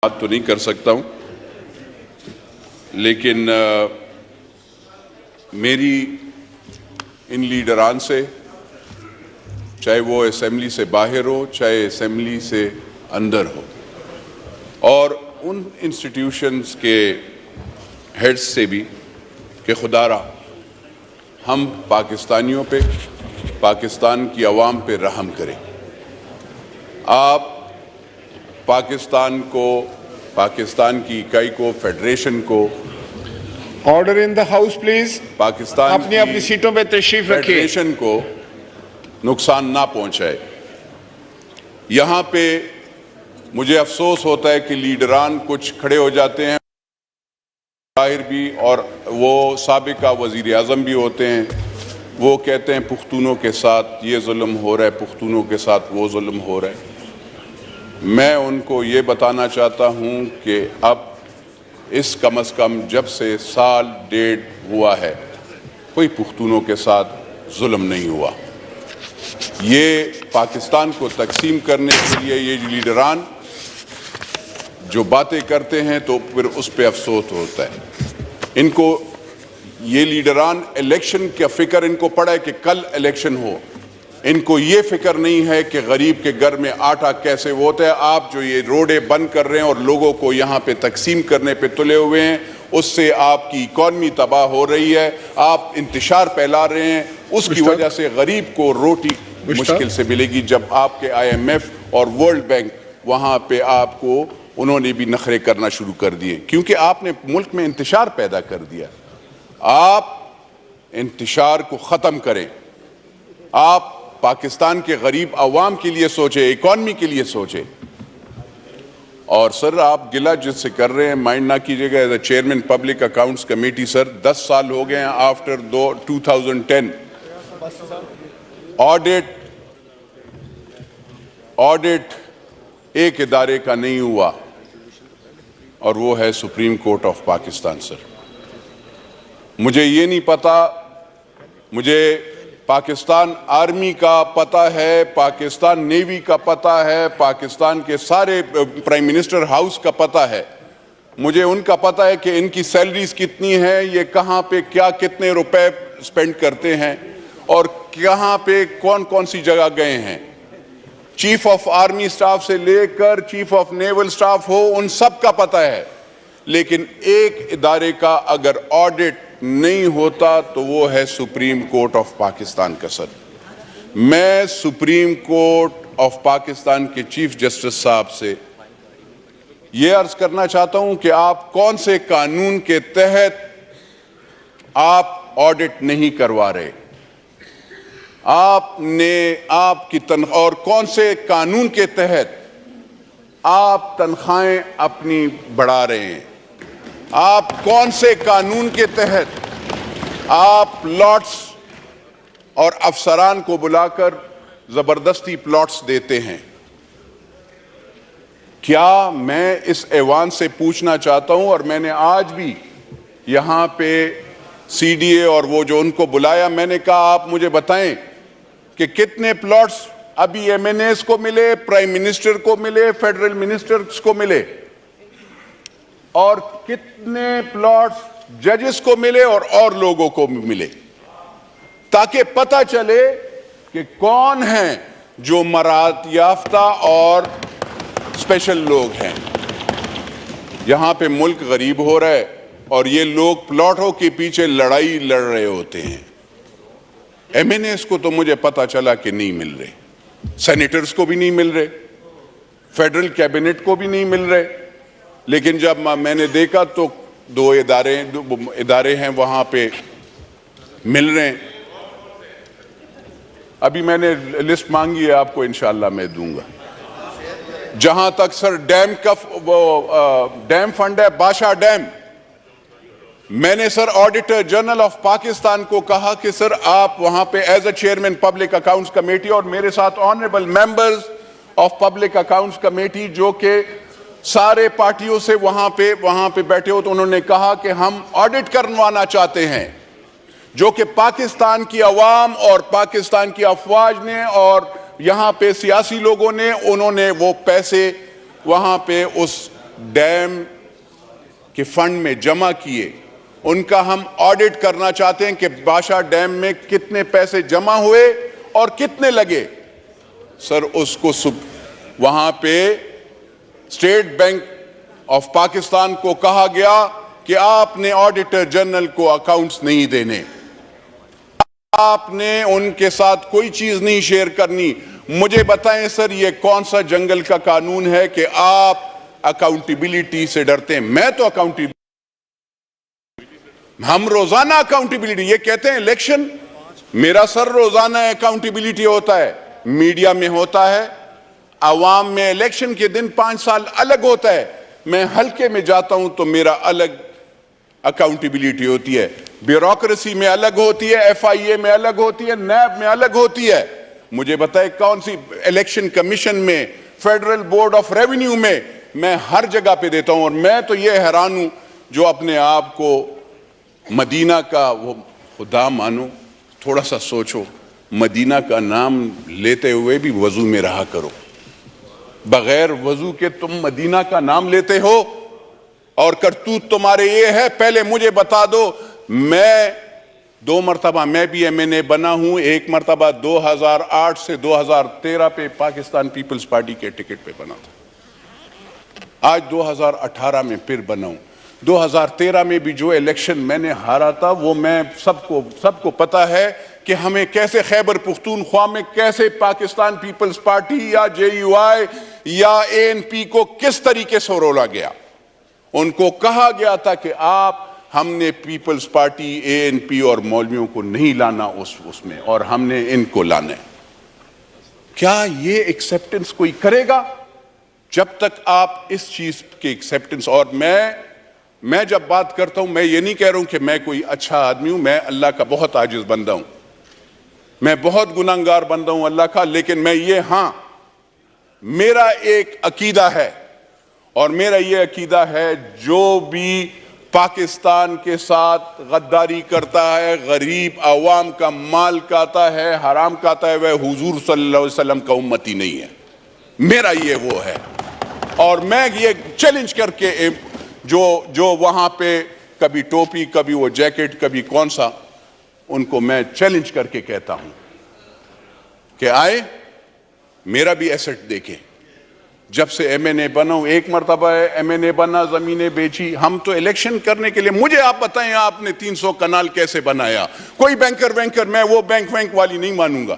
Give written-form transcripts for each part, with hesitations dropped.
بات تو نہیں کر سکتا ہوں، لیکن میری ان لیڈران سے، چاہے وہ اسمبلی سے باہر ہو چاہے اسمبلی سے اندر ہو، اور ان انسٹیٹیوشنز کے ہیڈز سے بھی کہ خدا را ہم پاکستانیوں پہ، پاکستان کی عوام پہ رحم کریں۔ آپ پاکستان کو، پاکستان کی اکائی کو، فیڈریشن کو، order in the house please, Pakistan اپنی سیٹوں پہ تشریف رکھیے، فیڈریشن کو نقصان نہ پہنچائے۔ یہاں پہ مجھے افسوس ہوتا ہے کہ لیڈران کچھ کھڑے ہو جاتے ہیں، ظاہر بھی، اور وہ سابقہ وزیر اعظم بھی ہوتے ہیں، وہ کہتے ہیں پختونوں کے ساتھ یہ ظلم ہو رہا ہے، پختونوں کے ساتھ وہ ظلم ہو رہا ہے۔ میں ان کو یہ بتانا چاہتا ہوں کہ اب اس کم از کم جب سے سال ڈیڑھ ہوا ہے، کوئی پختونوں کے ساتھ ظلم نہیں ہوا۔ یہ پاکستان کو تقسیم کرنے کے لیے یہ لیڈران جو باتیں کرتے ہیں تو پھر اس پہ افسوس ہوتا ہے۔ ان کو یہ لیڈران الیکشن کا فکر ان کو پڑا ہے کہ کل الیکشن ہو، ان کو یہ فکر نہیں ہے کہ غریب کے گھر میں آٹا کیسے ہوتا ہے۔ آپ جو یہ روڈیں بند کر رہے ہیں اور لوگوں کو یہاں پہ تقسیم کرنے پہ تلے ہوئے ہیں، اس سے آپ کی اکانومی تباہ ہو رہی ہے، آپ انتشار پھیلا رہے ہیں، اس کی وجہ سے غریب کو روٹی مشکل سے ملے گی۔ جب آپ کے IMF اور ورلڈ بینک وہاں پہ آپ کو انہوں نے بھی نخرے کرنا شروع کر دیے، کیونکہ آپ نے ملک میں انتشار پیدا کر دیا۔ آپ انتشار کو ختم کریں، آپ پاکستان کے غریب عوام کے لیے سوچیں، اکانومی کے لیے سوچیں۔ اور سر آپ گلہ جس سے کر رہے ہیں مائنڈ نہ کیجئے گا، as a chairman public accounts committee sir 10 سال ہو گئے ہیں آفٹر 2010 آڈٹ ایک ادارے کا نہیں ہوا، اور وہ ہے سپریم کورٹ آف پاکستان۔ سر مجھے یہ نہیں پتا، مجھے پاکستان آرمی کا پتہ ہے، پاکستان نیوی کا پتہ ہے، پاکستان کے سارے پرائم منسٹر ہاؤس کا پتہ ہے، مجھے ان کا پتہ ہے کہ ان کی سیلریز کتنی ہیں، یہ کہاں پہ کیا کتنے روپے سپینڈ کرتے ہیں، اور کہاں پہ کون کون سی جگہ گئے ہیں۔ چیف آف آرمی سٹاف سے لے کر چیف آف نیول سٹاف ہو، ان سب کا پتہ ہے، لیکن ایک ادارے کا اگر آڈٹ نہیں ہوتا تو وہ ہے سپریم کورٹ آف پاکستان کا۔ سر میں سپریم کورٹ آف پاکستان کے چیف جسٹس صاحب سے یہ عرض کرنا چاہتا ہوں کہ آپ کون سے قانون کے تحت آپ آڈٹ نہیں کروا رہے، آپ کی تنخواہ، اور کون سے قانون کے تحت آپ تنخواہیں اپنی بڑھا رہے ہیں، آپ کون سے قانون کے تحت آپ پلاٹس اور افسران کو بلا کر زبردستی پلاٹس دیتے ہیں۔ کیا میں اس ایوان سے پوچھنا چاہتا ہوں، اور میں نے آج بھی یہاں پہ CDA اور وہ جو ان کو بلایا، میں نے کہا آپ مجھے بتائیں کہ کتنے پلاٹس ابھی MNAs کو ملے، پرائم منسٹر کو ملے، فیڈرل منسٹرز کو ملے، اور کتنے پلاٹس ججز کو ملے اور لوگوں کو ملے، تاکہ پتہ چلے کہ کون ہیں جو مراعات یافتہ اور اسپیشل لوگ ہیں۔ یہاں پہ ملک غریب ہو رہا ہے اور یہ لوگ پلاٹوں کے پیچھے لڑائی لڑ رہے ہوتے ہیں۔ MNAs کو تو مجھے پتہ چلا کہ نہیں مل رہے، سینیٹرز کو بھی نہیں مل رہے، فیڈرل کیبنٹ کو بھی نہیں مل رہے، لیکن جب میں نے دیکھا تو دو ادارے ہیں وہاں پہ مل رہے ہیں۔ ابھی میں نے لسٹ مانگی ہے، آپ کو انشاءاللہ میں دوں گا۔ جہاں تک سر ڈیم فنڈ ہے، بادشاہ ڈیم، میں نے سر آڈیٹر جنرل آف پاکستان کو کہا کہ سر آپ وہاں پہ as a chairman public accounts committee, اور میرے ساتھ honourable members of public accounts committee جو کہ سارے پارٹیوں سے وہاں پہ بیٹھے ہو، تو انہوں نے کہا کہ ہم آڈٹ کروانا چاہتے ہیں، جو کہ پاکستان کی عوام اور پاکستان کی افواج نے اور یہاں پہ سیاسی لوگوں نے، انہوں نے وہ پیسے وہاں پہ اس ڈیم کے فنڈ میں جمع کیے ان کا ہم آڈٹ کرنا چاہتے ہیں کہ باشا ڈیم میں کتنے پیسے جمع ہوئے اور کتنے لگے. سر اس کو وہاں پہ اسٹیٹ بینک آف پاکستان کو کہا گیا کہ آپ نے آڈیٹر جنرل کو اکاؤنٹس نہیں دینے, آپ نے ان کے ساتھ کوئی چیز نہیں شیئر کرنی. مجھے بتائیں سر یہ کون سا جنگل کا قانون ہے کہ آپ اکاؤنٹیبلٹی سے ڈرتے ہیں؟ میں تو ہم روزانہ اکاؤنٹیبلٹی, یہ کہتے ہیں الیکشن, میرا سر روزانہ اکاؤنٹیبلٹی ہوتا ہے, میڈیا میں ہوتا ہے, عوام میں الیکشن کے دن 5 سال الگ ہوتا ہے, میں حلقے میں جاتا ہوں تو میرا الگ اکاؤنٹیبلٹی ہوتی ہے, بیوروکریسی میں الگ ہوتی ہے, FIA میں الگ ہوتی ہے, نیب میں الگ ہوتی ہے. مجھے بتائے کون سی الیکشن کمیشن میں, فیڈرل بورڈ آف ریونیو میں ہر جگہ پہ دیتا ہوں. اور میں تو یہ حیران ہوں جو اپنے آپ کو مدینہ کا وہ خدا مانو. تھوڑا سا سوچو, مدینہ کا نام لیتے ہوئے بھی وضو میں رہا کرو, بغیر وضو کے تم مدینہ کا نام لیتے ہو اور کرتوت تمہارے یہ ہے. پہلے مجھے بتا دو, میں 2 مرتبہ میں بھی MNA بنا ہوں, ایک مرتبہ 2008 سے 2013 پہ پاکستان پیپلز پارٹی کے ٹکٹ پہ بنا تھا, آج 2018 میں پھر بنا ہوں. 2013 میں بھی جو الیکشن میں نے ہارا تھا وہ میں سب کو پتا ہے کہ ہمیں کیسے خیبر پختونخوا میں کیسے پاکستان پیپلز پارٹی یا JUI یا ANP کو کس طریقے سے رولا گیا. ان کو کہا گیا تھا کہ ہم نے پیپلز پارٹی ANP اور مولویوں کو نہیں لانا اس میں, اور ہم نے ان کو لانا ہے. کیا یہ ایکسیپٹنس کوئی کرے گا؟ جب تک آپ اس چیز کے ایکسیپٹنس, اور میں جب بات کرتا ہوں میں یہ نہیں کہہ رہا ہوں کہ میں کوئی اچھا آدمی ہوں, میں اللہ کا بہت عاجز بندہ ہوں, میں بہت گناہگار بندہ ہوں اللہ کا, لیکن میں میرا ایک عقیدہ ہے, اور میرا یہ عقیدہ ہے جو بھی پاکستان کے ساتھ غداری کرتا ہے, غریب عوام کا مال کھاتا ہے, حرام کھاتا ہے, وہ حضور صلی اللہ علیہ وسلم کا امتی نہیں ہے. میرا یہ وہ ہے, اور میں یہ چیلنج کر کے جو وہاں پہ کبھی ٹوپی, کبھی وہ جیکٹ, کبھی کون سا, ان کو میں چیلنج کر کے کہتا ہوں کہ آئے میرا بھی ایسٹ دیکھیں. جب سے MNA بنا ہوں, ایک مرتبہ MNA بنا, زمینیں بیچی. ہم تو الیکشن کرنے کے لیے, مجھے آپ بتائیں آپ نے 300 کنال کیسے بنایا؟ کوئی بینکر میں وہ بینک والی نہیں مانوں گا.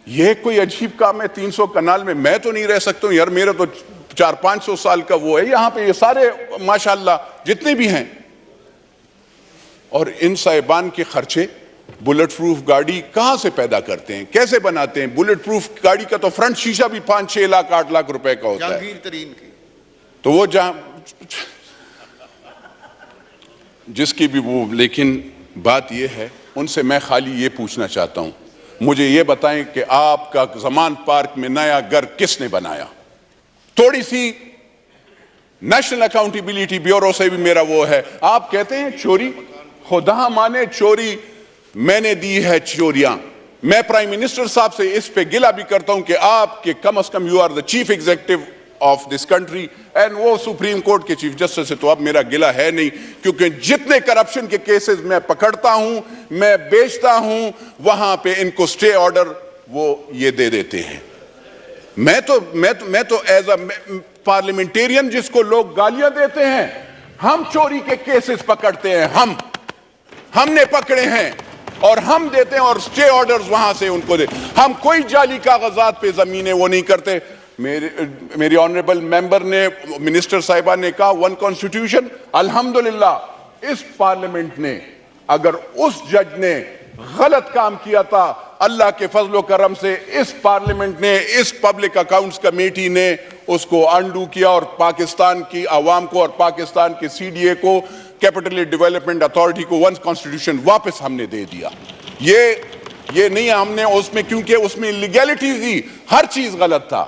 یہ کوئی عجیب کام ہے 300 کنال میں تو نہیں رہ سکتا ہوں یار, میرا تو 400-500 سال کا وہ ہے. یہاں پہ یہ سارے ماشاءاللہ جتنے بھی ہیں, اور ان صاحبان کے خرچے بلٹ پروف گاڑی کہاں سے پیدا کرتے ہیں, کیسے بناتے ہیں؟ بلٹ پروف گاڑی کا تو فرنٹ شیشہ بھی 5-6 لاکھ 8 لاکھ روپے کا ہوتا ہے. جہانگیر ترین کی تو وہ جس کی بھی وہ. لیکن بات یہ ہے, ان سے میں خالی یہ پوچھنا چاہتا ہوں, مجھے یہ بتائیں کہ آپ کا زمان پارک میں نیا گھر کس نے بنایا؟ تھوڑی سی نیشنل اکاؤنٹیبلٹی بیورو سے بھی میرا وہ ہے. آپ کہتے ہیں چوری, خدا مانے چوری میں نے دی ہے چوریاں. میں پرائم منسٹر صاحب سے اس پہ گلہ بھی کرتا ہوں کہ آپ کے کم از کم you are the chief executive of this country, and وہ سپریم کورٹ کے چیف جسٹس سے تو اب میرا گلہ ہے نہیں, کیونکہ جتنے کرپشن کے کیسز میں پکڑتا ہوں, میں بیچتا ہوں, وہاں پہ ان کو سٹے آرڈر وہ یہ دے دیتے ہیں. میں تو ایز اے پارلیمنٹیرین جس کو لوگ گالیاں دیتے ہیں, ہم چوری کے کیسز پکڑتے ہیں, ہم نے پکڑے ہیں اور ہم دیتے ہیں, اور سٹے آرڈرز وہاں سے ان کو دے. ہم کوئی جعلی کاغذات پہ زمینیں وہ نہیں کرتے. میری آنریبل ممبر نے, منسٹر صاحبہ نے کہا 1 کانسٹیٹیوشن. الحمدللہ اس پارلیمنٹ نے, اگر اس جج نے غلط کام کیا تھا, اللہ کے فضل و کرم سے اس پارلیمنٹ نے, اس پبلک اکاؤنٹس کمیٹی نے اس کو انڈو کیا, اور پاکستان کی عوام کو اور پاکستان کے CDA کو, کیپٹل ڈیولپمنٹ اتھارٹی کو 1 کانسٹیٹیوشن واپس ہم نے دے دیا. یہ نہیں ہم نے اس میں, کیونکہ اس میں لیگیلٹیز دی, ہر چیز غلط تھا.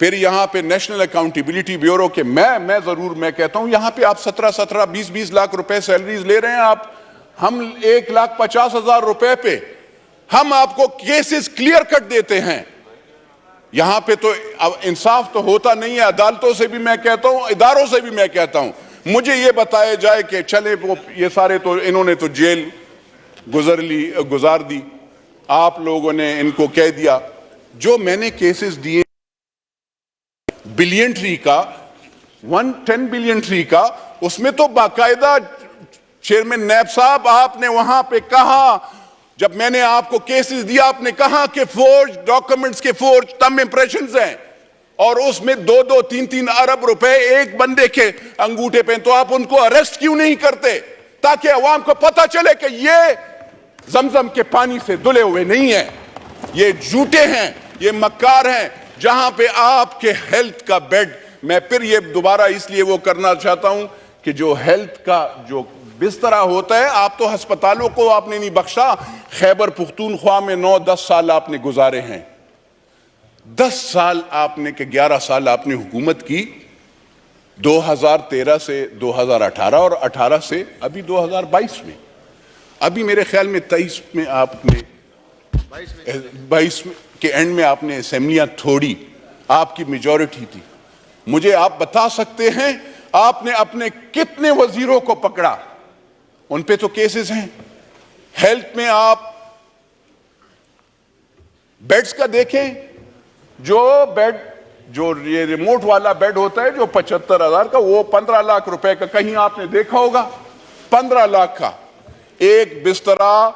پھر یہاں پہ نیشنل اکاؤنٹیبلٹی بیورو کے میں کہتا ہوں, یہاں پہ آپ 17 20 لاکھ روپے سیلریز لے رہے ہیں آپ, ہم 1,50,000 روپے پہ ہم آپ کو کیسز کلیئر کٹ دیتے ہیں. یہاں پہ تو انصاف تو ہوتا نہیں ہے. عدالتوں سے بھی میں کہتا ہوں, اداروں سے بھی میں کہتا ہوں, مجھے یہ بتایا جائے کہ چلے وہ یہ سارے تو انہوں نے تو جیل گزار دی, آپ لوگوں نے ان کو کہہ دیا. جو میں نے کیسز دیے بلین ٹری کا, 110 بلین ٹری کا, اس میں تو باقاعدہ چیئرمین نیب صاحب آپ نے وہاں پہ کہا, جب میں نے آپ کو کیسز دیا آپ نے کہا کہ فورج ڈاکومنٹس کے فورج تم امپریشنز ہیں, اور اس میں 2-3 ارب روپے ایک بندے کے انگوٹھے پہ, تو آپ ان کو اریسٹ کیوں نہیں کرتے تاکہ عوام کو پتہ چلے کہ یہ زمزم کے پانی سے دھلے ہوئے نہیں ہیں, یہ جھوٹے ہیں, یہ مکار ہیں. جہاں پہ آپ کے ہیلتھ کا بیڈ, میں پھر یہ دوبارہ اس لیے وہ کرنا چاہتا ہوں کہ جو ہیلتھ کا جو بستر ہوتا ہے, آپ تو ہسپتالوں کو آپ نے نہیں بخشا. خیبر پختونخوا میں 9-10 سال آپ نے گزارے ہیں, 10 سال آپ نے کہ 11 سال آپ نے حکومت کی, 2013 سے 2018 اور 18 سے ابھی 2022 میں, ابھی میرے خیال میں 23 میں آپ نے 22 کے اینڈ میں آپ نے اسمبلیاں توڑی, آپ کی میجورٹی تھی. مجھے آپ بتا سکتے ہیں آپ نے اپنے کتنے وزیروں کو پکڑا؟ ان پہ تو کیسز ہیں. ہیلتھ میں آپ بیڈز کا دیکھیں, جو بیڈ جو یہ ریموٹ والا بیڈ ہوتا ہے جو 75,000 کا, وہ 15 لاکھ روپے کا, کہیں آپ نے دیکھا ہوگا 15 لاکھ کا ایک بسترا.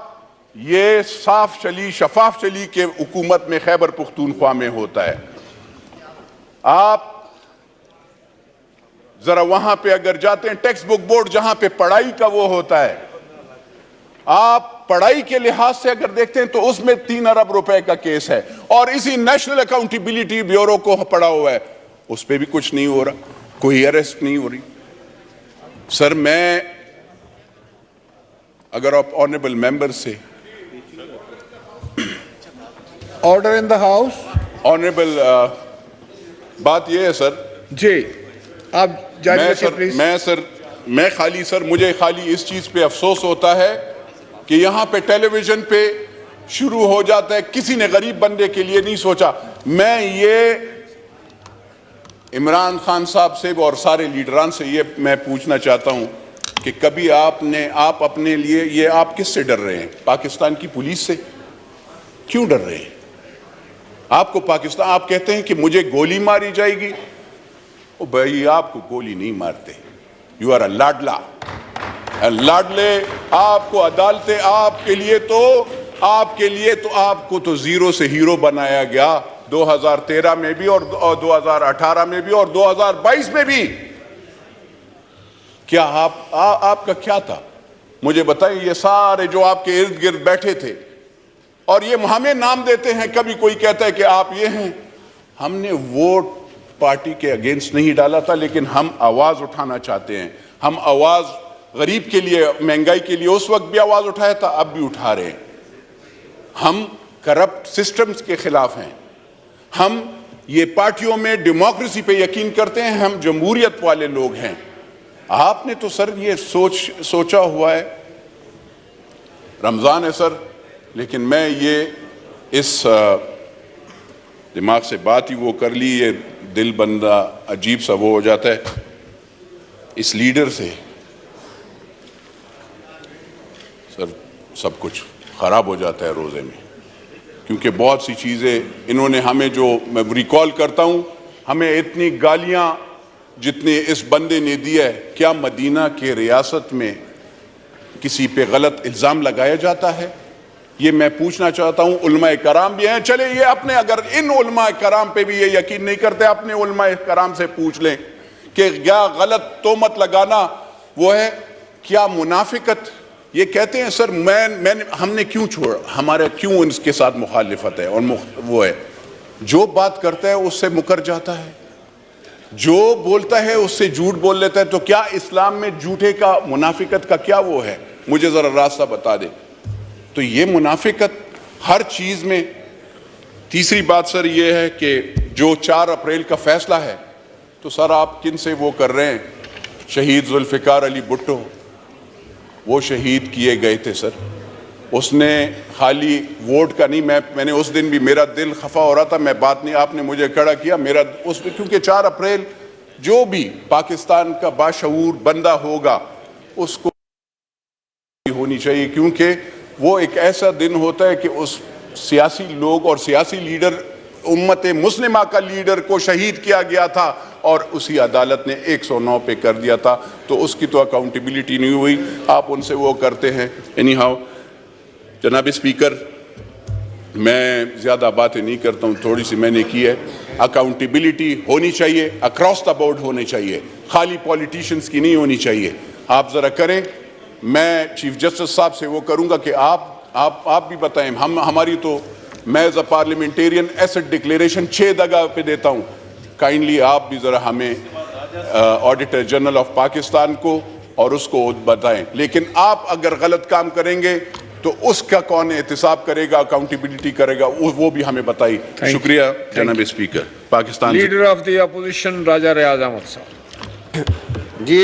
یہ صاف چلی شفاف چلی کہ حکومت میں خیبر پختونخوا میں ہوتا ہے. آپ ذرا وہاں پہ اگر جاتے ہیں, ٹیکسٹ بک بورڈ جہاں پہ پڑھائی کا وہ ہوتا ہے, آپ پڑھائی کے لحاظ سے اگر دیکھتے ہیں تو اس میں 3 ارب روپے کا کیس ہے, اور اسی نیشنل اکاؤنٹیبلٹی بیورو کو پڑا ہوا ہے, اس پہ بھی کچھ نہیں ہو رہا, کوئی اریسٹ نہیں ہو رہی. سر میں اگر آپ آنریبل ممبر سے Order in the house. Honourable بات یہ ہے سر, جی آپ جاری رکھیں پلیز. میں خالی سر مجھے خالی اس چیز پہ افسوس ہوتا ہے کہ یہاں پہ ٹیلی ویژن پہ شروع ہو جاتا ہے, کسی نے غریب بندے کے لیے نہیں سوچا. میں یہ عمران خان صاحب سے اور سارے لیڈران سے یہ میں پوچھنا چاہتا ہوں کہ کبھی آپ اپنے لیے یہ آپ کس سے ڈر رہے ہیں؟ پاکستان کی پولیس سے کیوں ڈر رہے ہیں؟ آپ کو پاکستان, آپ کہتے ہیں کہ مجھے گولی ماری جائے گی, او بھائی آپ کو گولی نہیں مارتے, یو آر اے لاڈلا. لاڈلے آپ کو عدالتیں آپ کے لیے تو آپ کو تو زیرو سے ہیرو بنایا گیا, 2013 میں بھی اور 2018 میں بھی اور 2022 میں بھی. کیا آپ کا کیا تھا مجھے بتائیں. یہ سارے جو آپ کے ارد گرد بیٹھے تھے اور یہ ہمیں نام دیتے ہیں, کبھی کوئی کہتا ہے کہ آپ یہ ہیں. ہم نے ووٹ پارٹی کے اگینسٹ نہیں ڈالا تھا, لیکن ہم آواز اٹھانا چاہتے ہیں. ہم آواز غریب کے لیے, مہنگائی کے لیے اس وقت بھی آواز اٹھایا تھا, اب بھی اٹھا رہے ہیں. ہم کرپٹ سسٹمز کے خلاف ہیں, ہم یہ پارٹیوں میں ڈیموکریسی پہ یقین کرتے ہیں, ہم جمہوریت والے لوگ ہیں. آپ نے تو سر یہ سوچا ہوا ہے, رمضان ہے سر, لیکن میں یہ اس دماغ سے بات ہی وہ کر لی, یہ دل بندہ عجیب سا وہ ہو جاتا ہے اس لیڈر سے. سر سب کچھ خراب ہو جاتا ہے روزے میں, کیونکہ بہت سی چیزیں انہوں نے ہمیں, جو میں ریکال کرتا ہوں, ہمیں اتنی گالیاں جتنے اس بندے نے دی ہے. کیا مدینہ کے ریاست میں کسی پہ غلط الزام لگایا جاتا ہے؟ یہ میں پوچھنا چاہتا ہوں. علماء کرام بھی ہیں, چلے یہ اپنے, اگر ان علماء کرام پہ بھی یہ یقین نہیں کرتے, اپنے علماء کرام سے پوچھ لیں کہ کیا غلط تہمت لگانا وہ ہے, کیا منافقت. یہ کہتے ہیں سر ہم نے کیوں چھوڑا, ہمارا کیوں اس کے ساتھ مخالفت ہے, اور وہ ہے جو بات کرتا ہے اس سے مکر جاتا ہے, جو بولتا ہے اس سے جھوٹ بول لیتا ہے. تو کیا اسلام میں جھوٹے کا, منافقت کا کیا وہ ہے؟ مجھے ذرا راستہ بتا دے. تو یہ منافقت ہر چیز میں. تیسری بات سر یہ ہے کہ جو 4 اپریل کا فیصلہ ہے, تو سر آپ کن سے وہ کر رہے ہیں؟ شہید ذوالفقار علی بھٹو وہ شہید کیے گئے تھے سر, اس نے خالی ووٹ کا نہیں، میں نے اس دن بھی میرا دل خفا ہو رہا تھا، میں بات نہیں، آپ نے مجھے کھڑا کیا میرا اس میں، کیونکہ 4 اپریل جو بھی پاکستان کا باشعور بندہ ہوگا اس کو ہونی چاہیے، کیونکہ وہ ایک ایسا دن ہوتا ہے کہ اس سیاسی لوگ اور سیاسی لیڈر، امت مسلمہ کا لیڈر کو شہید کیا گیا تھا اور اسی عدالت نے 109 پہ کر دیا تھا، تو اس کی تو اکاؤنٹیبلٹی نہیں ہوئی، آپ ان سے وہ کرتے ہیں۔ اینی ہاؤ جناب اسپیکر، میں زیادہ باتیں نہیں کرتا ہوں، تھوڑی سی میں نے کی ہے۔ اکاؤنٹیبلٹی ہونی چاہیے، اکراس دا بورڈ ہونی چاہیے، خالی پولیٹیشنز کی نہیں ہونی چاہیے۔ آپ ذرا کریں، میں چیف جسٹس صاحب سے وہ کروں گا کہ آپ بھی بتائیں، ہماری تو میں as a parliamentarian asset declaration 6 جگہ پہ دیتا ہوں، کائنڈلی آپ بھی ذرا ہمیں آڈیٹر جنرل آف پاکستان کو اور اس کو بتائیں، لیکن آپ اگر غلط کام کریں گے تو اس کا کون احتساب کرے گا، اکاؤنٹیبلٹی کرے گا، وہ بھی ہمیں بتائی۔ شکریہ جناب speaker. Pakistan Leader of the opposition, Raja Riaz Ahmad Sahab.